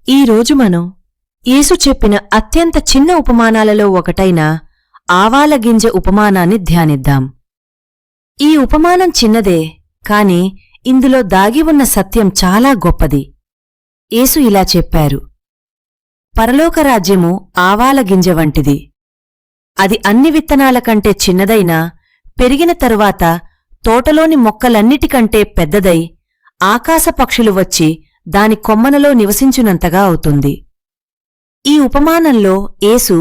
ఈరోజు మనం యేసు చెప్పిన అత్యంత చిన్న ఉపమానాలలో ఒకటైన ఆవాలగింజ ఉపమానాన్ని ధ్యానిద్దాం. ఈ ఉపమానం చిన్నదే, కాని ఇందులో దాగి ఉన్న సత్యం చాలా గొప్పది. యేసు ఇలా చెప్పారు: పరలోకరాజ్యము ఆవాలగింజ వంటిది. అది అన్ని విత్తనాల కంటే చిన్నదైనా పెరిగిన తరువాత తోటలోని మొక్కలన్నిటికంటే పెద్దదై ఆకాశపక్షులు వచ్చి దాని కొమ్మనలో నివసించునంతగా అవుతుంది. ఈ ఉపమానంలో యేసు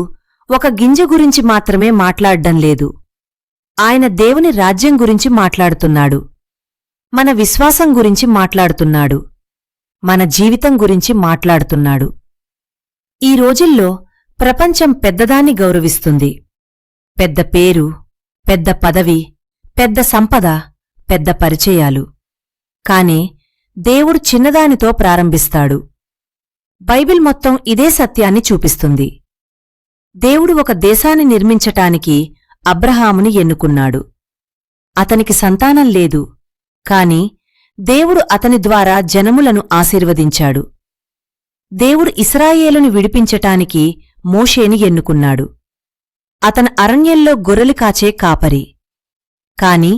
ఒక గింజ గురించి మాత్రమే మాట్లాడ్డం లేదు. ఆయన దేవుని రాజ్యం గురించి మాట్లాడుతున్నాడు. మన విశ్వాసం గురించి మాట్లాడుతున్నాడు. మన జీవితం గురించి మాట్లాడుతున్నాడు. ఈ రోజుల్లో ప్రపంచం పెద్దదాన్ని గౌరవిస్తుంది. పెద్ద పేరు, పెద్ద పదవి, పెద్ద సంపద, పెద్ద పరిచయాలు. కాని దేవుడు చిన్నదానితో ప్రారంభిస్తాడు. బైబిల్ మొత్తం ఇదే సత్యాన్ని చూపిస్తుంది. దేవుడు ఒక దేశాన్ని నిర్మించటానికి అబ్రహాముని ఎన్నుకున్నాడు. అతనికి సంతానం లేదు, కాని దేవుడు అతని ద్వారా జనములను ఆశీర్వదించాడు. దేవుడు ఇశ్రాయేలుని విడిపించటానికి మోషేని ఎన్నుకున్నాడు. అతను అరణ్యంలో గొర్రెలు కాచే కాపరి. కాని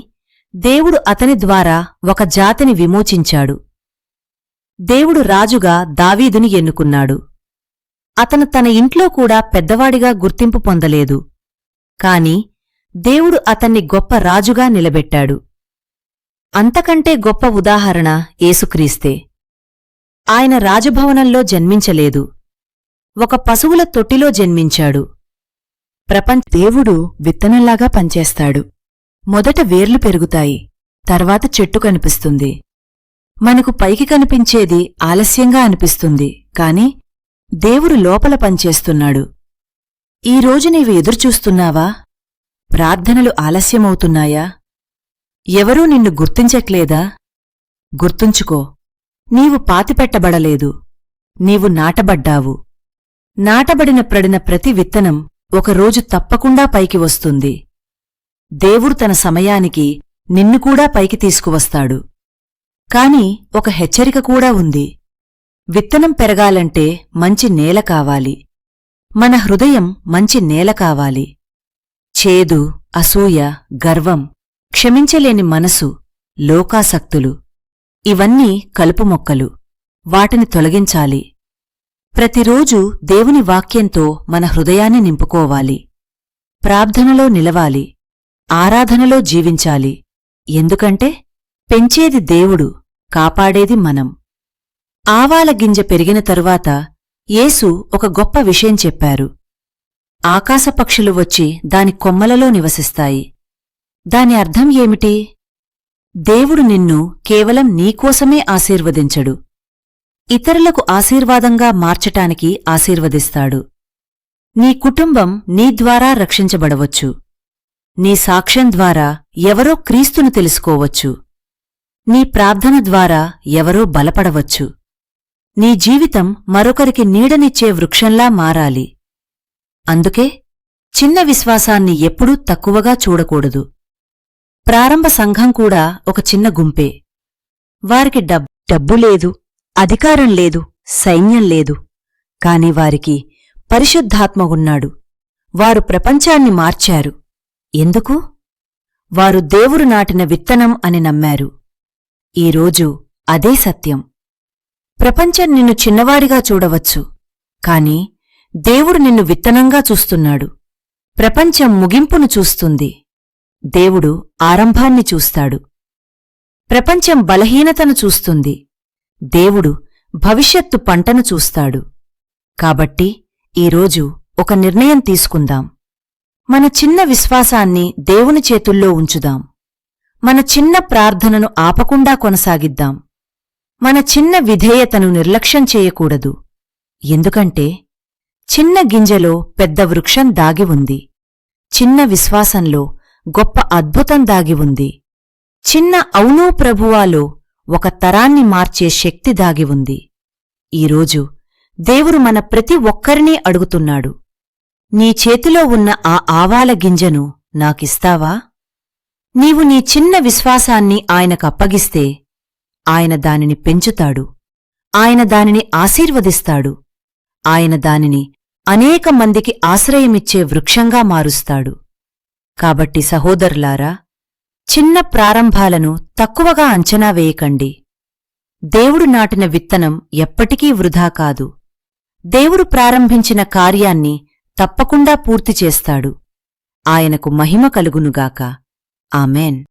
దేవుడు అతని ద్వారా ఒక జాతిని విమోచించాడు. దేవుడు రాజుగా దావీదుని ఎన్నుకున్నాడు. అతను తన ఇంట్లో కూడా పెద్దవాడిగా గుర్తింపు పొందలేదు, కాని దేవుడు అతన్ని గొప్ప రాజుగా నిలబెట్టాడు. అంతకంటే గొప్ప ఉదాహరణ యేసుక్రీస్తే. ఆయన రాజభవనంలో జన్మించలేదు, ఒక పశువుల తొట్టిలో జన్మించాడు. దేవుడు విత్తనంలాగా పనిచేస్తాడు. మొదట వేర్లు పెరుగుతాయి, తర్వాత చెట్టు కనిపిస్తుంది. మనకు పైకి కనిపించేది ఆలస్యంగా అనిపిస్తుంది, కాని దేవుడు లోపల పనిచేస్తున్నాడు. ఈరోజు నీవు ఎదురుచూస్తున్నావా? ప్రార్థనలు ఆలస్యమవుతున్నాయా? ఎవరూ నిన్ను గుర్తించట్లేదా? గుర్తుంచుకో, నీవు పాతిపెట్టబడలేదు, నీవు నాటబడ్డావు. నాటబడిన ప్రతి విత్తనం ఒకరోజు తప్పకుండా పైకి వస్తుంది. దేవుడు తన సమయానికి నిన్ను కూడా పైకి తీసుకువస్తాడు. కాని ఒక హెచ్చరిక కూడా ఉంది. విత్తనం పెరగాలంటే మంచి నేల కావాలి. మన హృదయం మంచి నేల కావాలి. చేదు, అసూయ, గర్వం, క్షమించలేని మనసు, లోకాసక్తులు ఇవన్నీ కలుపు మొక్కలు. వాటిని తొలగించాలి. ప్రతిరోజూ దేవుని వాక్యంతో మన హృదయాన్ని నింపుకోవాలి. ప్రార్థనలో నిలవాలి. ఆరాధనలో జీవించాలి. ఎందుకంటే పెంచేది దేవుడు, కాపాడేది మనం. ఆవాల గింజ పెరిగిన తరువాత యేసు ఒక గొప్ప విషయం చెప్పారు. ఆకాశపక్షులు వచ్చి దాని కొమ్మలలో నివసిస్తాయి. దాని అర్థం ఏమిటి? దేవుడు నిన్ను కేవలం నీకోసమే ఆశీర్వదించడు, ఇతరులకు ఆశీర్వాదంగా మార్చటానికి ఆశీర్వదిస్తాడు. నీ కుటుంబం నీ ద్వారా రక్షించబడవచ్చు. నీ సాక్ష్యం ద్వారా ఎవరో క్రీస్తును తెలుసుకోవచ్చు. నీ ప్రార్థన ద్వారా ఎవరో బలపడవచ్చు. నీ జీవితం మరొకరికి నీడనిచ్చే వృక్షంలా మారాలి. అందుకే చిన్న విశ్వాసాన్ని ఎప్పుడూ తక్కువగా చూడకూడదు. ప్రారంభ సంఘం కూడా ఒక చిన్న గుంపే. వారికి డబ్బు లేదు, అధికారం లేదు, సైన్యం లేదు. కాని వారికి పరిశుద్ధాత్మ ఉన్నాడు. వారు ప్రపంచాన్ని మార్చారు. ఎందుకు? వారు దేవుడు నాటిన విత్తనం అని నమ్మారు. ఈరోజు అదే సత్యం. ప్రపంచం నిన్ను చిన్నవాడిగా చూడవచ్చు, కాని దేవుడు నిన్ను విత్తనంగా చూస్తున్నాడు. ప్రపంచం ముగింపును చూస్తుంది, దేవుడు ఆరంభాన్ని చూస్తాడు. ప్రపంచం బలహీనతను చూస్తుంది, దేవుడు భవిష్యత్తు పంటను చూస్తాడు. కాబట్టి ఈరోజు ఒక నిర్ణయం తీసుకుందాం. మన చిన్న విశ్వాసాన్ని దేవుని చేతుల్లో ఉంచుదాం. మన చిన్న ప్రార్థనను ఆపకుండా కొనసాగిద్దాం. మన చిన్న విధేయతను నిర్లక్ష్యం చేయకూడదు. ఎందుకంటే చిన్న గింజలో పెద్ద వృక్షం దాగి ఉంది. చిన్న విశ్వాసంలో గొప్ప అద్భుతం దాగి ఉంది. చిన్న అవునూ ప్రభువాలో ఒక తరాన్ని మార్చే శక్తి దాగి ఉంది. ఈరోజు దేవుడు మన ప్రతి ఒక్కరినీ అడుగుతున్నాడు, నీ చేతిలో ఉన్న ఆ ఆవాల గింజను నాకిస్తావా? నీవు నీ చిన్న విశ్వాసాన్ని ఆయనకప్పగిస్తే ఆయన దానిని పెంచుతాడు. ఆయన దానిని ఆశీర్వదిస్తాడు. ఆయన దానిని అనేక మందికి ఆశ్రయమిచ్చే వృక్షంగా మారుస్తాడు. కాబట్టి సహోదరులారా, చిన్న ప్రారంభాలను తక్కువగా అంచనా వేయకండి. దేవుడు నాటిన విత్తనం ఎప్పటికీ వృధా కాదు. దేవుడు ప్రారంభించిన కార్యాన్ని తప్పకుండా పూర్తి చేస్తాడు. ఆయనకు మహిమ కలుగునుగాక. ఆమేన్.